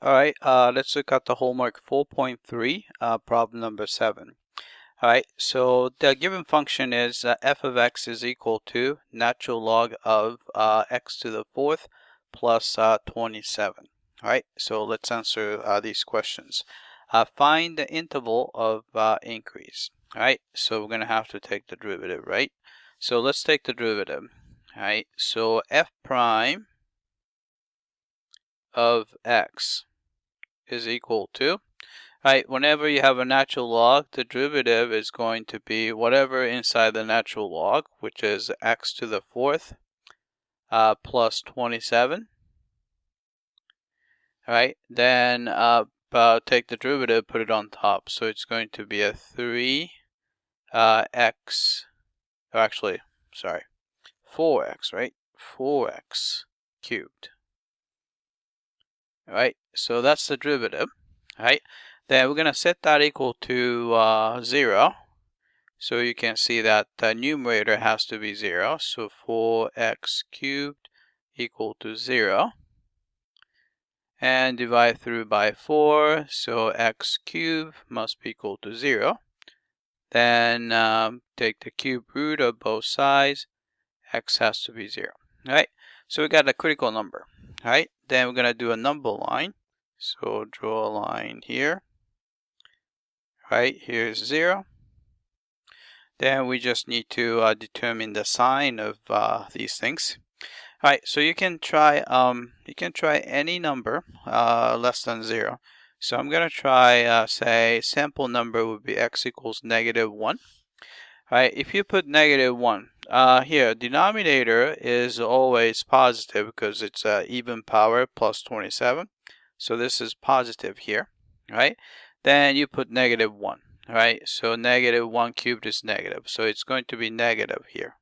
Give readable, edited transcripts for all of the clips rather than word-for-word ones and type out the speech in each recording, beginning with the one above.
Alright, let's look at the homework 4.3, problem number 7. Alright, so the given function is f of x is equal to natural log of x to the fourth plus 27. Alright, so let's answer these questions. Find the interval of increase. Alright, so we're going to have to take the derivative, right? So let's take the derivative. Alright, so f prime of x is equal to, right, whenever you have a natural log, the derivative is going to be whatever inside the natural log, which is x to the fourth plus 27. Right, then take the derivative, put it on top, so it's going to be a 3 x, or actually, sorry, 4x, right, 4x cubed. Right, so that's the derivative. Right, then we're going to set that equal to 0. So you can see that the numerator has to be 0. So 4x cubed equal to 0. And divide through by 4. So x cubed must be equal to 0. Then take the cube root of both sides. X has to be 0. Right, so we got a critical number. Right, then we're going to do a number line. So draw a line here. Right, here's 0. Then we just need to determine the sign of these things. Alright, so you can try any number less than 0. So I'm going to try, say, sample number would be x equals -1. Alright, if you put -1, here, denominator is always positive because it's even power plus 27. So this is positive here, right? Then you put -1, right? So -1 cubed is negative. So it's going to be negative here.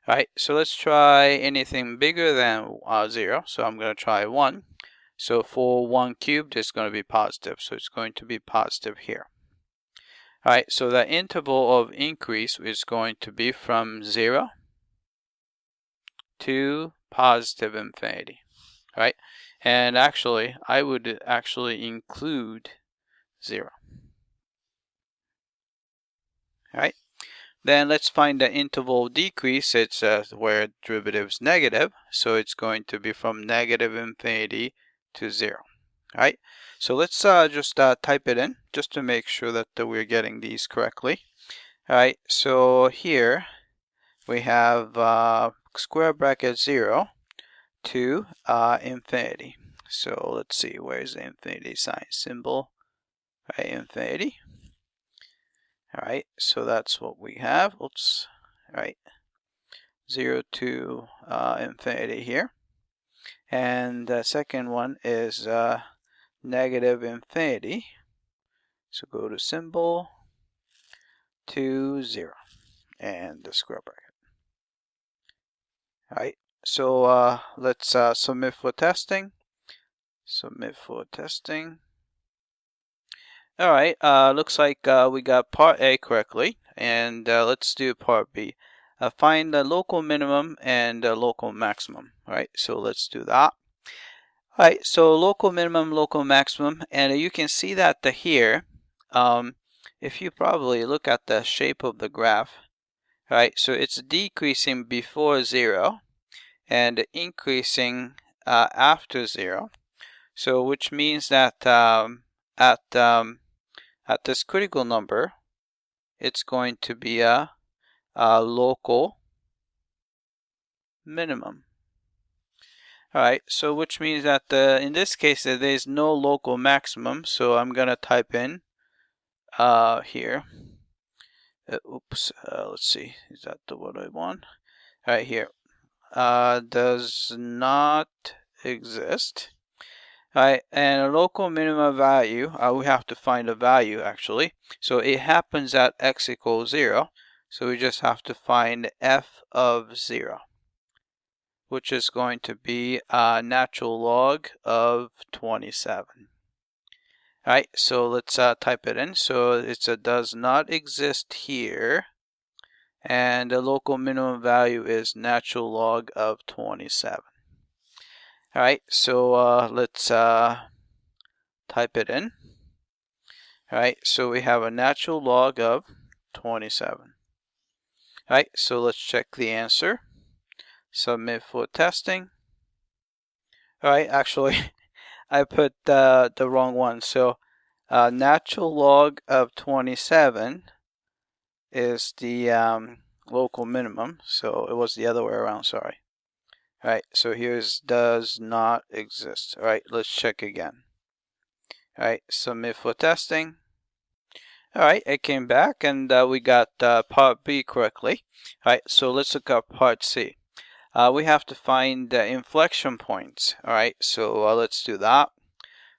Alright, so let's try anything bigger than 0. So I'm going to try 1. So for 1 cubed, it's going to be positive. So it's going to be positive here. Alright, so the interval of increase is going to be from 0 to positive infinity. Right? And actually, I would actually include 0. Alright? Then let's find the interval decrease. It's where derivative is negative. So it's going to be from negative infinity to 0. Alright? So let's just type it in just to make sure that we're getting these correctly. Alright, so here we have square bracket 0 to infinity. So let's see, where's the infinity sign symbol? Right, infinity. Alright, so that's what we have. Oops. Alright, 0 to infinity here. And the second one is negative infinity. So go to symbol to 0 and the square bracket. Alright, so let's submit for testing. Submit for testing. Alright, looks like we got part A correctly, and let's do part B. Find the local minimum and the local maximum. Alright, so let's do that. Alright, so local minimum, local maximum, and you can see that here, if you probably look at the shape of the graph, right, so it's decreasing before 0 and increasing after 0. So which means that at this critical number, it's going to be a local minimum. Alright, so which means that in this case there is no local maximum, so I'm going to type in here. Oops, let's see, is that the what I want? Alright, here. Does not exist. Alright, and a local minimum value, we have to find a value actually. So it happens at x equals 0. So we just have to find f of 0, which is going to be a natural log of 27. Alright, so let's type it in. So it's a does not exist here. And the local minimum value is natural log of 27. All right, so let's type it in. All right, so we have a natural log of 27. All right, so let's check the answer. Submit for testing. All right, actually, I put the wrong one. So natural log of 27 is the local minimum. So it was the other way around, sorry. All right, so here's does not exist. All right, let's check again. All right, submit for testing. All right, it came back and we got part B correctly. All right, so let's look up part C. We have to find the inflection points. All right, so let's do that.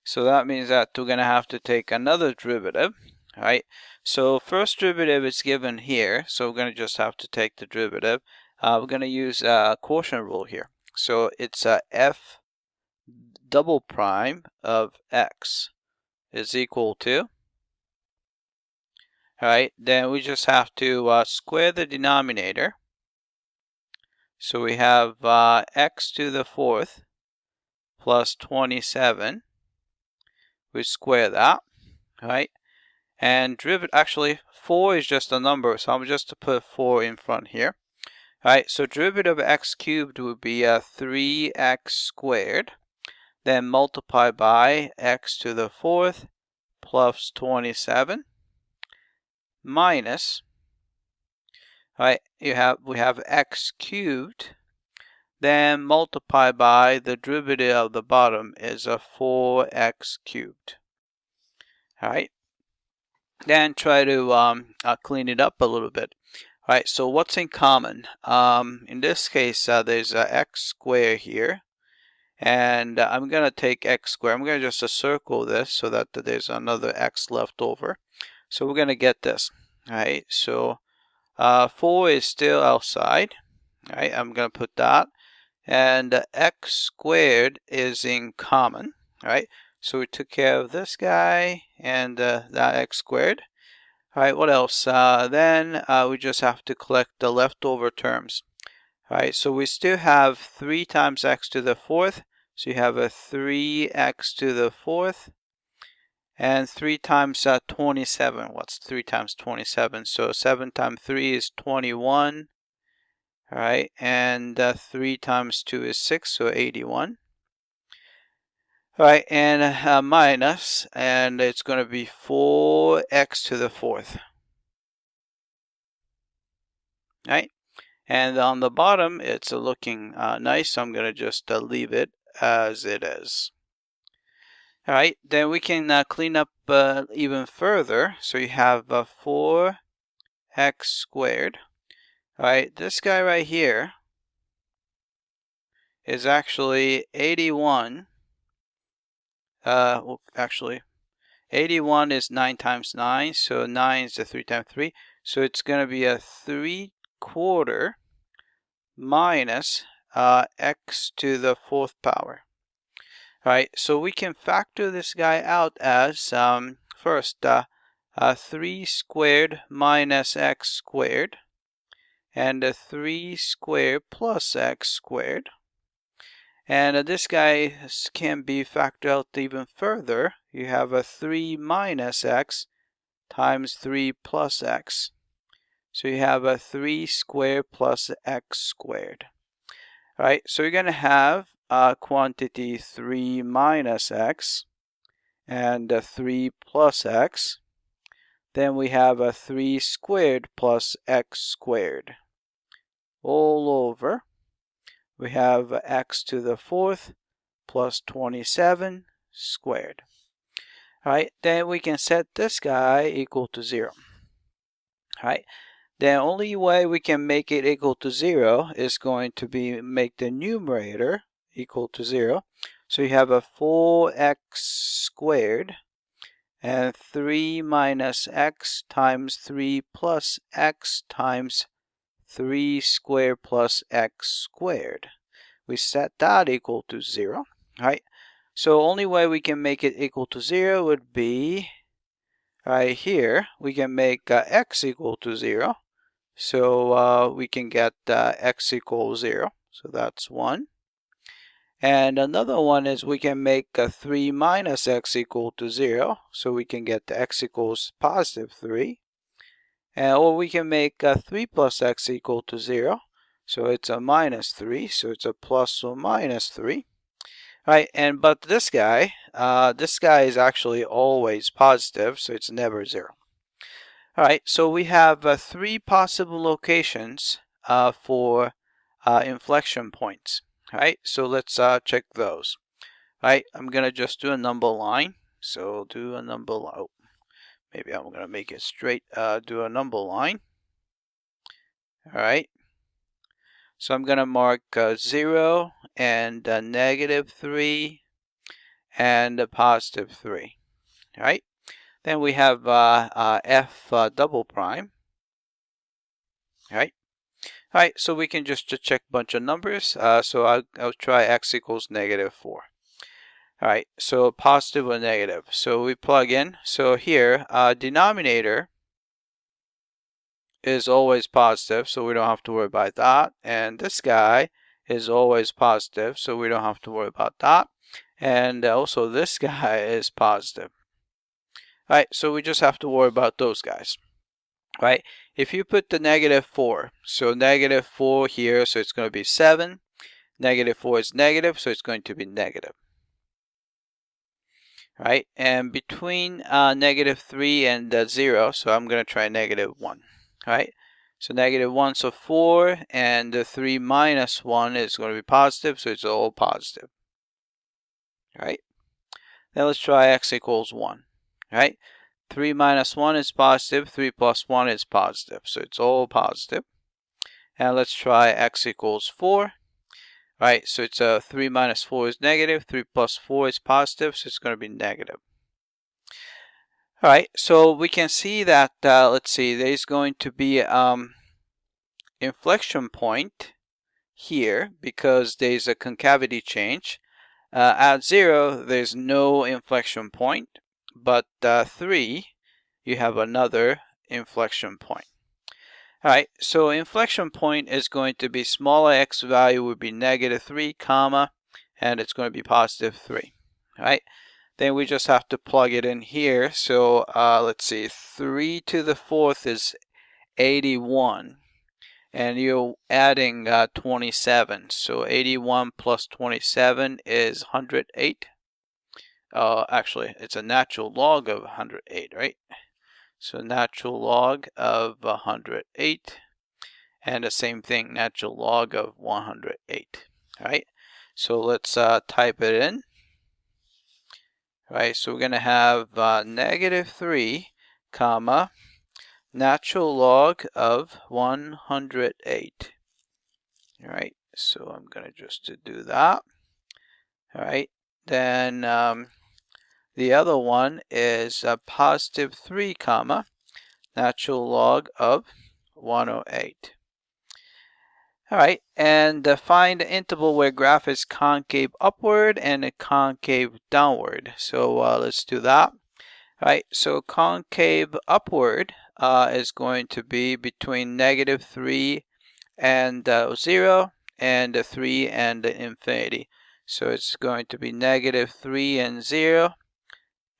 So that means that we're going to have to take another derivative. All right, so first derivative is given here, so we're going to just have to take the derivative. We're going to use a quotient rule here. So it's f double prime of x is equal to, all right, then we just have to square the denominator. So we have x to the fourth plus 27. We square that, all right? And derivative, actually, 4 is just a number, so I'm just to put 4 in front here. All right, so derivative of x cubed would be 3x squared, then multiply by x to the fourth plus 27 minus, all right, we have x cubed, then multiply by the derivative of the bottom is a 4x cubed. All right, then try to clean it up a little bit. All right, so what's in common? In this case, there's x squared here, and I'm going to take x squared. I'm going to just circle this so that there's another x left over. So we're going to get this. All right, so 4 is still outside. All right, I'm going to put that. And x squared is in common. All right, so we took care of this guy and that x squared. All right, what else? Then we just have to collect the leftover terms. All right, so we still have 3 times x to the fourth. So you have a 3x to the fourth. And 3 times 27. What's 3 times 27? So 7 times 3 is 21. All right, and 3 times 2 is 6, so 81. All right, and minus, and it's going to be 4x to the fourth. All right, and on the bottom, it's looking nice, so I'm going to just leave it as it is. All right, then we can clean up even further. So you have 4x squared. All right, this guy right here is actually 81. Well, actually, 81 is 9 times 9, so 9 is 3 times 3. So it's going to be a 3/4 minus x to the fourth power. All right, so we can factor this guy out as first 3 squared minus x squared, and a 3 squared plus x squared. And this guy can be factored out even further. You have a 3 minus x times 3 plus x. So you have a 3 squared plus x squared. All right, so you're going to have quantity 3 minus x and 3 plus x. Then we have a 3 squared plus x squared. All over, we have x to the fourth plus 27 squared. All right, then we can set this guy equal to 0. All right, the only way we can make it equal to 0 is going to be make the numerator equal to 0. So you have a 4x squared and 3 minus x times 3 plus x times 3 squared plus x squared. We set that equal to 0. All right, so only way we can make it equal to 0 would be right here. We can make x equal to 0. So we can get x equals 0. So that's 1. And another one is we can make 3 minus x equal to 0. So we can get the x equals positive 3. Or we can make 3 plus x equal to 0. So it's a minus 3. So it's a plus or minus 3. Right, but this guy is actually always positive, so it's never 0. Alright, so we have 3 possible locations for inflection points. Alright, so let's check those. Alright, I'm going to just do a number line. So do a number line. Oh, maybe I'm going to make it straight. Do a number line. Alright, so I'm going to mark 0 and negative 3 and a positive 3. Alright, then we have f double prime. Alright, so we can just check a bunch of numbers. So I'll try x equals negative 4. Alright, so positive or negative. So we plug in. So here, denominator is always positive, so we don't have to worry about that. And this guy is always positive, so we don't have to worry about that. And also this guy is positive. Alright, so we just have to worry about those guys. Right? If you put the negative 4, so negative 4 here, so it's going to be 7. Negative 4 is negative, so it's going to be negative. Right? And between negative 3 and 0, so I'm going to try negative 1. Right? So negative 1, so 4, and 3 minus 1 is going to be positive, so it's all positive. Right? Now let's try x equals 1. Right? 3 minus 1 is positive, 3 plus 1 is positive, so it's all positive. And let's try x equals 4. Right, so it's 3 minus 4 is negative, 3 plus 4 is positive, so it's going to be negative. Alright, so we can see that, let's see, there's going to be inflection point here because there's a concavity change. At 0, there's no inflection point, but 3, you have another inflection point. Alright, so inflection point is going to be smaller x value would be negative 3, comma, and it's going to be positive 3. Alright, then we just have to plug it in here. So let's see, 3 to the 4th is 81, and you're adding 27. So 81 plus 27 is 108. Actually, it's a natural log of 108, right? So natural log of 108, and the same thing, natural log of 108. All right, so let's type it in. All right, so we're going to have negative 3, comma, natural log of 108. All right, so I'm going to just do that. All right, then the other one is positive 3, comma, natural log of 108. All right, and find the interval where graph is concave upward and concave downward. So let's do that. All right, so concave upward is going to be between negative 3 and 0 and 3 and infinity. So it's going to be negative 3 and 0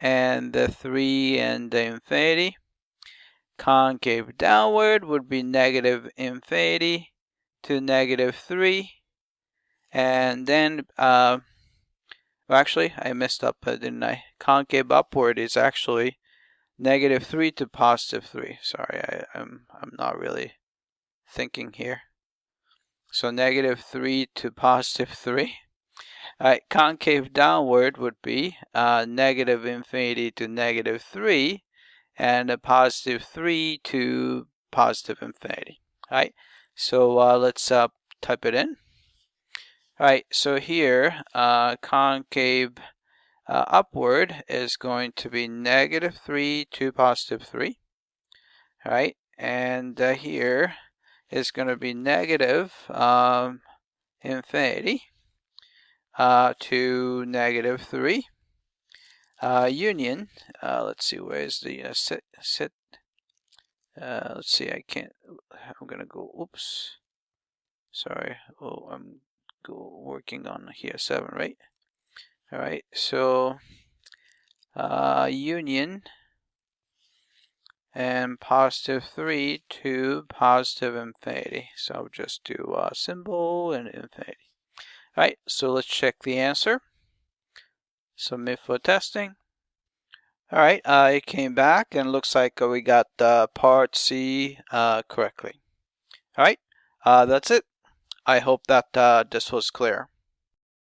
and 3 and infinity. Concave downward would be negative infinity to negative 3, and then actually I messed up, didn't I? Concave upward is actually negative 3 to positive 3. Sorry, I'm not really thinking here. So negative 3 to positive 3. Alright, concave downward would be negative infinity to negative 3, and a positive 3 to positive infinity. Alright, so let's type it in. Alright, so here concave upward is going to be negative 3 to positive 3. Alright, and here is going to be negative infinity to negative 3. Union, let's see, where's the set? Let's see, I can't, I'm gonna go, oops, sorry, oh, I'm working on here 7, right? All right, so union and +3 to positive infinity. So I'll just do symbol and infinity. All right, so let's check the answer. Submit for testing. All right, it came back and looks like we got part C correctly. All right, that's it. I hope that this was clear.